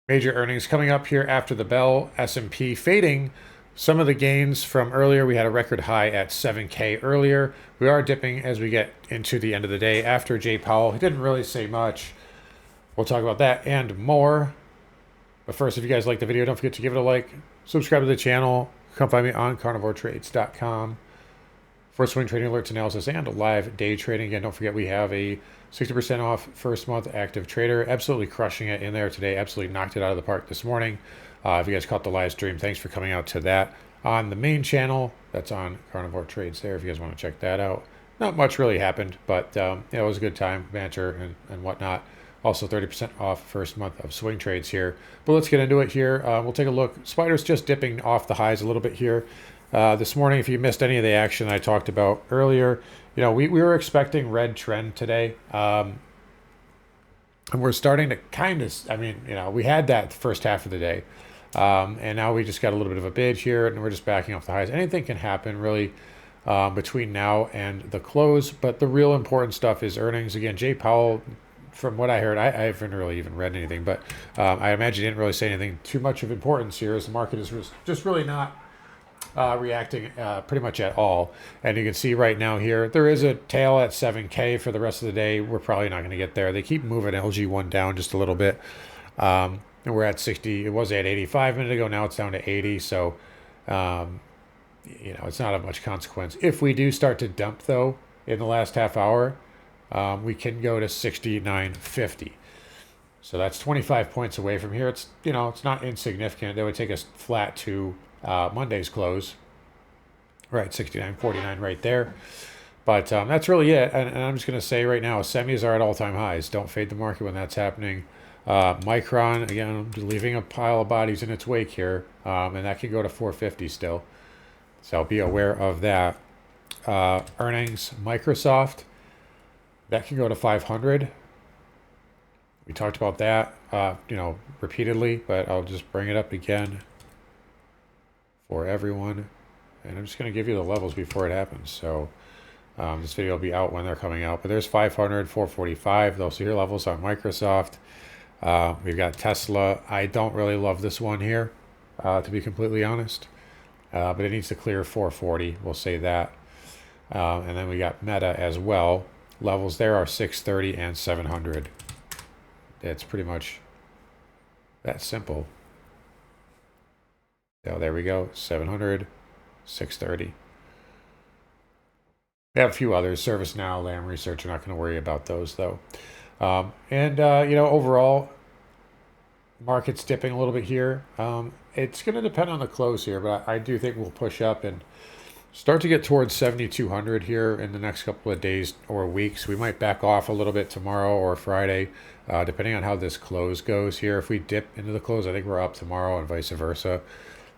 Major earnings coming up here after the bell. S&P fading some of the gains from earlier. We had a record high at 7K earlier. We are dipping as we get into the end of the day after Jay Powell. He didn't really say much. We'll talk about that and more. But first, if you guys like the video, don't forget to give it a like, subscribe to the channel. Come find me on carnivoretrades.com for swing trading alerts, analysis, and live day trading. Again, don't forget we have a 60% off first month active trader. Absolutely crushing it in there today. Absolutely knocked it out of the park this morning. If you guys caught the live stream, thanks for coming out to that on the main channel. That's on Carnivore Trades there if you guys want to check that out. Not much really happened, but it was a good time, banter and whatnot. Also 30% off first month of swing trades here. But let's get into it here. We'll take a look. Spider's just dipping off the highs a little bit here. This morning, if you missed any of the action I talked about earlier, we were expecting red trend today. And we're starting to kind of, we had that first half of the day. And now we just got a little bit of a bid here, and we're just backing off the highs. Anything can happen, really, between now and the close. But the real important stuff is earnings. Again, Jay Powell, from what I heard, I haven't really even read anything, but I imagine he didn't really say anything too much of importance here, as the market is just really not reacting pretty much at all. And you can see right now here, there is a tail at 7K for the rest of the day. We're probably not going to get there. They keep moving LG1 down just a little bit. And we're at 60. It was at 85 a minute ago. Now it's down to 80. So, it's not of much consequence. If we do start to dump, though, in the last half hour, we can go to 69.50. So that's 25 points away from here. It's not insignificant. That would take us flat to Monday's close, right? 69.49 right there. But that's really it. And I'm just going to say right now, semis are at all-time highs. Don't fade the market when that's happening. Micron, again, leaving a pile of bodies in its wake here, and that can go to 450 still. So be aware of that. Earnings, Microsoft, that can go to 500. We talked about that, repeatedly, but I'll just bring it up again for everyone. And I'm just going to give you the levels before it happens. So this video will be out when they're coming out. But there's 500, 445. Those are your levels on Microsoft. We've got Tesla. I don't really love this one here, to be completely honest. But it needs to clear 440. We'll say that. And then we got Meta as well. Levels there are 630 and 700. It's pretty much that simple. So there we go. 700, 630. We have a few others. ServiceNow, Lam Research. We're not going to worry about those, though. Overall, market's dipping a little bit here. It's going to depend on the close here, but I do think we'll push up and start to get towards 7,200 here in the next couple of days or weeks. We might back off a little bit tomorrow or Friday, depending on how this close goes here. If we dip into the close, I think we're up tomorrow and vice versa.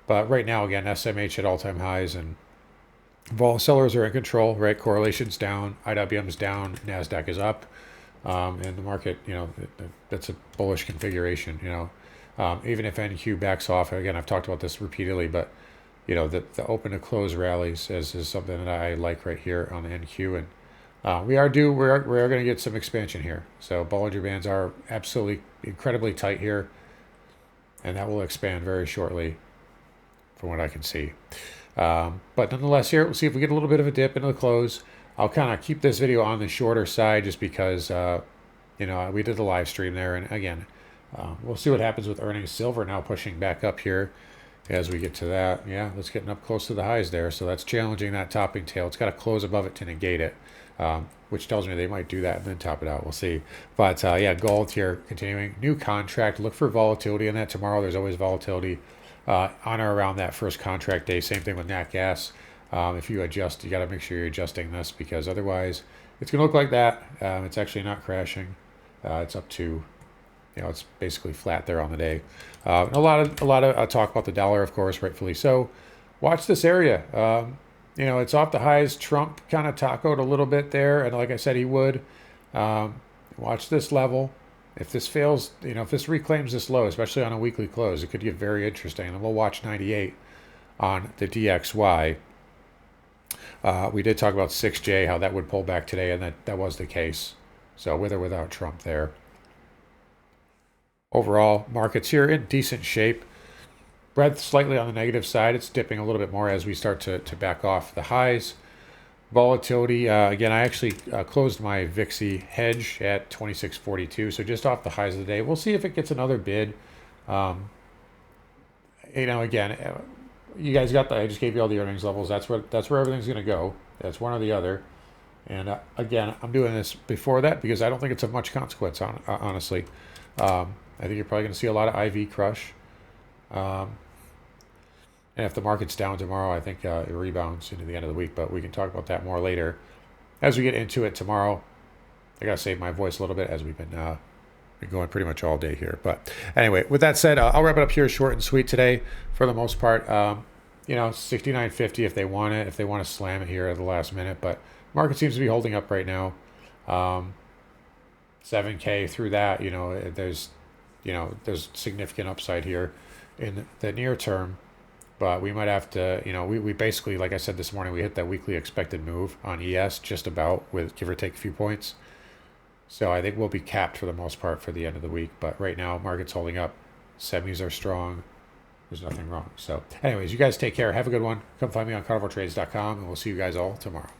But right now, again, SMH at all-time highs, and vol sellers are in control, right? Correlation's down, IWM's down, NASDAQ is up. And the market, that's a bullish configuration, even if NQ backs off. Again, I've talked about this repeatedly, but the open to close rallies is something that I like right here on the NQ, and we are going to get some expansion here. So Bollinger Bands are absolutely incredibly tight here, and that will expand very shortly, from what I can see. But nonetheless, here we'll see if we get a little bit of a dip into the close. I'll kind of keep this video on the shorter side just because we did the live stream there, and again, we'll see what happens with earnings. Silver now pushing back up here. As we get to that, yeah, that's getting up close to the highs there. So that's challenging that topping tail. It's got to close above it to negate it, which tells me they might do that and then top it out. We'll see. But yeah, gold here continuing. New contract. Look for volatility in that tomorrow. There's always volatility on or around that first contract day. Same thing with nat gas. If you adjust, you got to make sure you're adjusting this, because otherwise it's going to look like that. It's actually not crashing. It's up to... it's basically flat there on the day. A lot of talk about the dollar, of course, rightfully so. Watch this area. It's off the highs. Trump kind of tacoed a little bit there, and like I said, he would. Watch this level. If this fails, if this reclaims this low, especially on a weekly close, it could get very interesting. And we'll watch 98 on the DXY. We did talk about 6J, how that would pull back today, and that was the case. So with or without Trump there. Overall, markets here in decent shape. Breadth slightly on the negative side. It's dipping a little bit more as we start to back off the highs. Volatility, again, I actually closed my VIXI hedge at 26.42, so just off the highs of the day. We'll see if it gets another bid. Um, again, you guys got I just gave you all the earnings levels. That's where everything's going to go. That's one or the other. And again, I'm doing this before that because I don't think it's of much consequence, honestly. I think you're probably going to see a lot of IV crush. Um, and if the market's down tomorrow, I think it rebounds into the end of the week. But we can talk about that more later. As we get into it tomorrow, I got to save my voice a little bit as we've been going pretty much all day here. But anyway, with that said, I'll wrap it up here short and sweet today for the most part. 69.50 if they want it, if they want to slam it here at the last minute. But market seems to be holding up right now. 7K through that, there's significant upside here in the near term. But we might have to, we basically, like I said this morning, we hit that weekly expected move on ES just about with give or take a few points. So I think we'll be capped for the most part for the end of the week. But right now, market's holding up. Semis are strong. There's nothing wrong. So anyways, you guys take care. Have a good one. Come find me on carnivoretrades.com, and we'll see you guys all tomorrow.